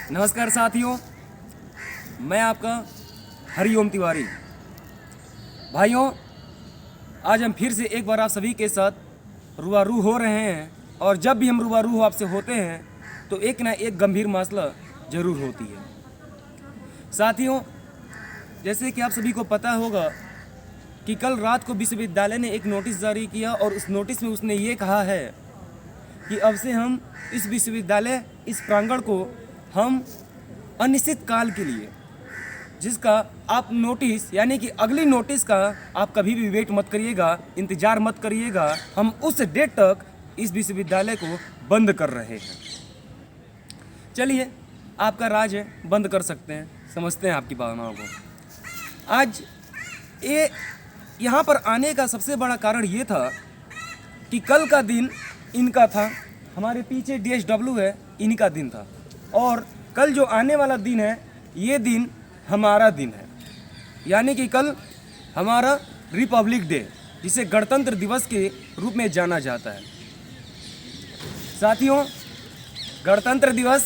नमस्कार साथियों, मैं आपका हरिओम तिवारी। भाइयों, आज हम फिर से एक बार आप सभी के साथ रूबरू हो रहे हैं और जब भी हम रूबरू आपसे होते हैं तो एक ना एक गंभीर मसला ज़रूर होती है। साथियों, जैसे कि आप सभी को पता होगा कि कल रात को विश्वविद्यालय ने एक नोटिस जारी किया और उस नोटिस में उसने ये कहा है कि अब से हम इस विश्वविद्यालय, इस प्रांगण को हम अनिश्चित काल के लिए, जिसका आप नोटिस यानी कि अगली नोटिस का आप कभी भी वेट मत करिएगा, इंतज़ार मत करिएगा, हम उस डेट तक इस विश्वविद्यालय को बंद कर रहे हैं। चलिए, आपका राज है, बंद कर सकते हैं, समझते हैं आपकी भावनाओं को। आज ये यहाँ पर आने का सबसे बड़ा कारण ये था कि कल का दिन इनका था, हमारे पीछे DSW है, इनका दिन था, और कल जो आने वाला दिन है ये दिन हमारा दिन है। यानी कि कल हमारा रिपब्लिक डे, जिसे गणतंत्र दिवस के रूप में जाना जाता है। साथियों, गणतंत्र दिवस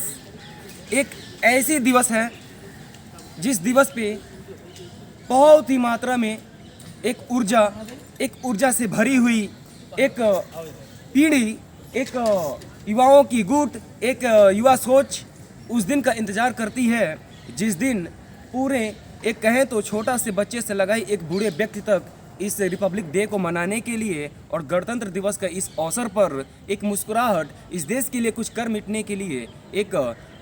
एक ऐसी दिवस है जिस दिवस पे बहुत ही मात्रा में एक ऊर्जा से भरी हुई एक पीढ़ी, एक युवाओं की गुट, एक युवा सोच उस दिन का इंतज़ार करती है जिस दिन पूरे एक कहें तो छोटा से बच्चे से लगाई एक बूढ़े व्यक्ति तक इस रिपब्लिक डे को मनाने के लिए और गणतंत्र दिवस का इस अवसर पर एक मुस्कुराहट, इस देश के लिए कुछ कर मिटने के लिए एक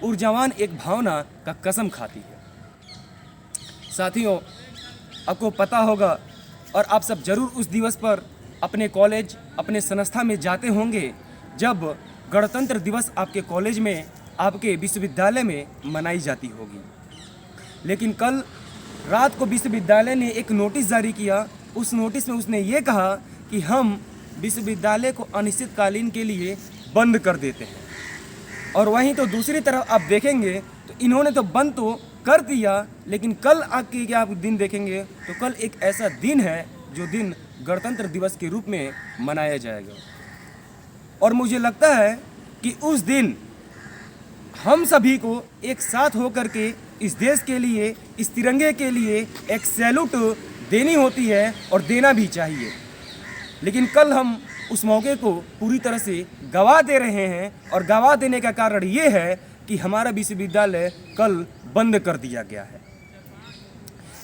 ऊर्जावान एक भावना का कसम खाती है। साथियों, आपको पता होगा और आप सब ज़रूर उस दिवस पर अपने कॉलेज, अपने संस्था में जाते होंगे जब गणतंत्र दिवस आपके कॉलेज में, आपके विश्वविद्यालय में मनाई जाती होगी। लेकिन कल रात को विश्वविद्यालय ने एक नोटिस जारी किया। उस नोटिस में उसने ये कहा कि हम विश्वविद्यालय को अनिश्चितकालीन के लिए बंद कर देते हैं। और वहीं तो दूसरी तरफ आप देखेंगे तो इन्होंने तो बंद तो कर दिया, लेकिन कल आके क्या आप दिन देखेंगे तो कल एक ऐसा दिन है जो दिन गणतंत्र दिवस के रूप में मनाया जाएगा। और मुझे लगता है कि उस दिन हम सभी को एक साथ होकर के इस देश के लिए, इस तिरंगे के लिए एक सैल्यूट देनी होती है और देना भी चाहिए। लेकिन कल हम उस मौके को पूरी तरह से गवा दे रहे हैं और गवा देने का कारण ये है कि हमारा विश्वविद्यालय कल बंद कर दिया गया है।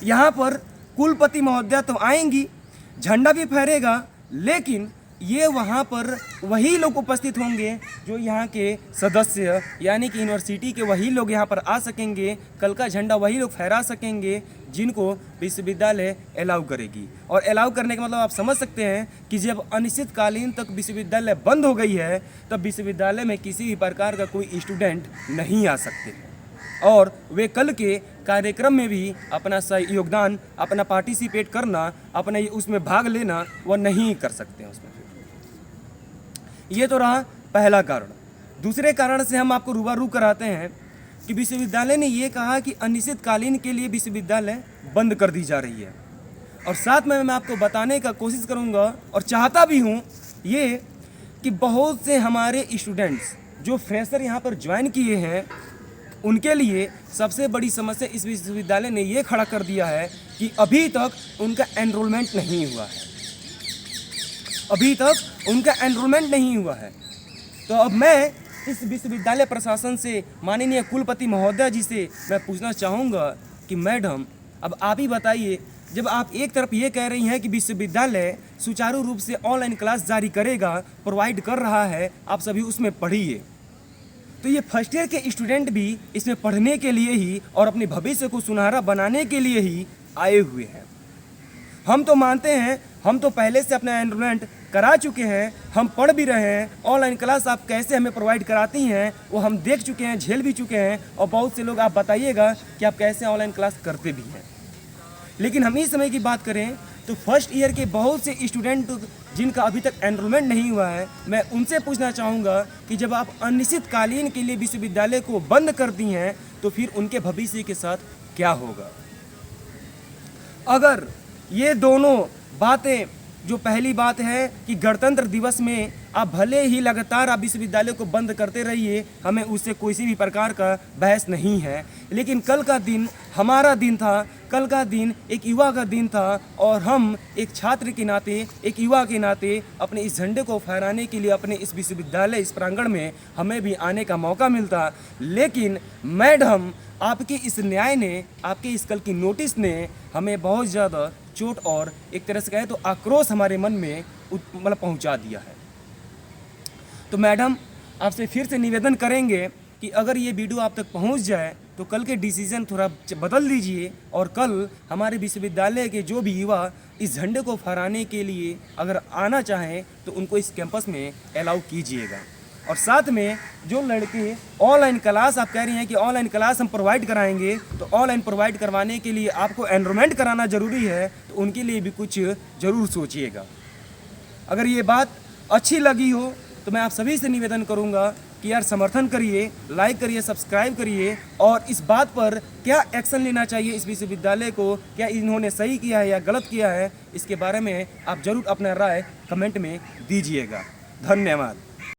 यहाँ पर कुलपति महोदया तो आएंगी, झंडा भी फहरेगा, लेकिन ये वहाँ पर वही लोग उपस्थित होंगे जो यहाँ के सदस्य यानी कि यूनिवर्सिटी के वही लोग यहाँ पर आ सकेंगे। कल का झंडा वही लोग फहरा सकेंगे जिनको विश्वविद्यालय अलाउ करेगी। और अलाउ करने का मतलब आप समझ सकते हैं कि जब अनिश्चितकालीन तक विश्वविद्यालय बंद हो गई है तब विश्वविद्यालय में किसी भी प्रकार का कोई स्टूडेंट नहीं आ सकते और वे कल के कार्यक्रम में भी अपना सही योगदान, अपना पार्टिसिपेट करना, अपना उसमें भाग लेना वह नहीं कर सकते हैं उसमें। ये तो रहा पहला कारण। दूसरे कारण से हम आपको रूबरू कराते हैं कि विश्वविद्यालय ने ये कहा कि अनिश्चितकालीन के लिए विश्वविद्यालय बंद कर दी जा रही है। और साथ में मैं आपको बताने का कोशिश करूँगा और चाहता भी हूँ ये कि बहुत से हमारे स्टूडेंट्स जो फ्रेशर यहाँ पर ज्वाइन किए हैं उनके लिए सबसे बड़ी समस्या इस विश्वविद्यालय ने ये खड़ा कर दिया है कि अभी तक उनका एनरोलमेंट नहीं हुआ है। अभी तक उनका एनरोलमेंट नहीं हुआ है। तो अब मैं इस विश्वविद्यालय प्रशासन से, माननीय कुलपति महोदया जी से मैं पूछना चाहूँगा कि मैडम, अब आप ही बताइए, जब आप एक तरफ ये कह रही हैं कि विश्वविद्यालय सुचारू रूप से ऑनलाइन क्लास जारी करेगा, प्रोवाइड कर रहा है, आप सभी उसमें पढ़िए, तो ये फर्स्ट ईयर के स्टूडेंट भी इसमें पढ़ने के लिए ही और अपने भविष्य को सुनहरा बनाने के लिए ही आए हुए हैं। हम तो मानते हैं, हम तो पहले से अपना एनरोलमेंट करा चुके हैं, हम पढ़ भी रहे हैं। ऑनलाइन क्लास आप कैसे हमें प्रोवाइड कराती हैं वो हम देख चुके हैं, झेल भी चुके हैं, और बहुत से लोग आप बताइएगा कि आप कैसे ऑनलाइन क्लास करते भी हैं। लेकिन हम इस समय की बात करें तो फर्स्ट ईयर के बहुत से स्टूडेंट जिनका अभी तक एनरोलमेंट नहीं हुआ है, मैं उनसे पूछना चाहूँगा कि जब आप अनिश्चितकालीन के लिए विश्वविद्यालय को बंद कर दी हैं तो फिर उनके भविष्य के साथ क्या होगा। अगर ये दोनों बातें, जो पहली बात है कि गणतंत्र दिवस में आप भले ही लगातार आप विश्वविद्यालय को बंद करते रहिए, हमें उससे किसी भी प्रकार का बहस नहीं है, लेकिन कल का दिन हमारा दिन था, कल का दिन एक युवा का दिन था और हम एक छात्र के नाते, एक युवा के नाते अपने इस झंडे को फहराने के लिए अपने इस विश्वविद्यालय, इस प्रांगण में हमें भी आने का मौका मिलता। लेकिन मैडम, आपके इस न्याय ने, आपके इस कल की नोटिस ने हमें बहुत ज़्यादा चोट और एक तरह से कहे तो आक्रोश हमारे मन में मतलब पहुंचा दिया है। तो मैडम, आपसे फिर से निवेदन करेंगे कि अगर ये वीडियो आप तक पहुंच जाए तो कल के डिसीजन थोड़ा बदल दीजिए और कल हमारे विश्वविद्यालय के जो भी युवा इस झंडे को फहराने के लिए अगर आना चाहें तो उनको इस कैंपस में अलाउ कीजिएगा। और साथ में जो लड़के ऑनलाइन क्लास आप कह रही हैं कि ऑनलाइन क्लास हम प्रोवाइड कराएंगे, तो ऑनलाइन प्रोवाइड करवाने के लिए आपको एनरोलमेंट कराना ज़रूरी है, तो उनके लिए भी कुछ ज़रूर सोचिएगा। अगर ये बात अच्छी लगी हो तो मैं आप सभी से निवेदन करूंगा कि यार समर्थन करिए, लाइक करिए, सब्सक्राइब करिए और इस बात पर क्या एक्शन लेना चाहिए इस विश्वविद्यालय को, क्या इन्होंने सही किया है या गलत किया है, इसके बारे में आप ज़रूर अपना राय कमेंट में दीजिएगा। धन्यवाद।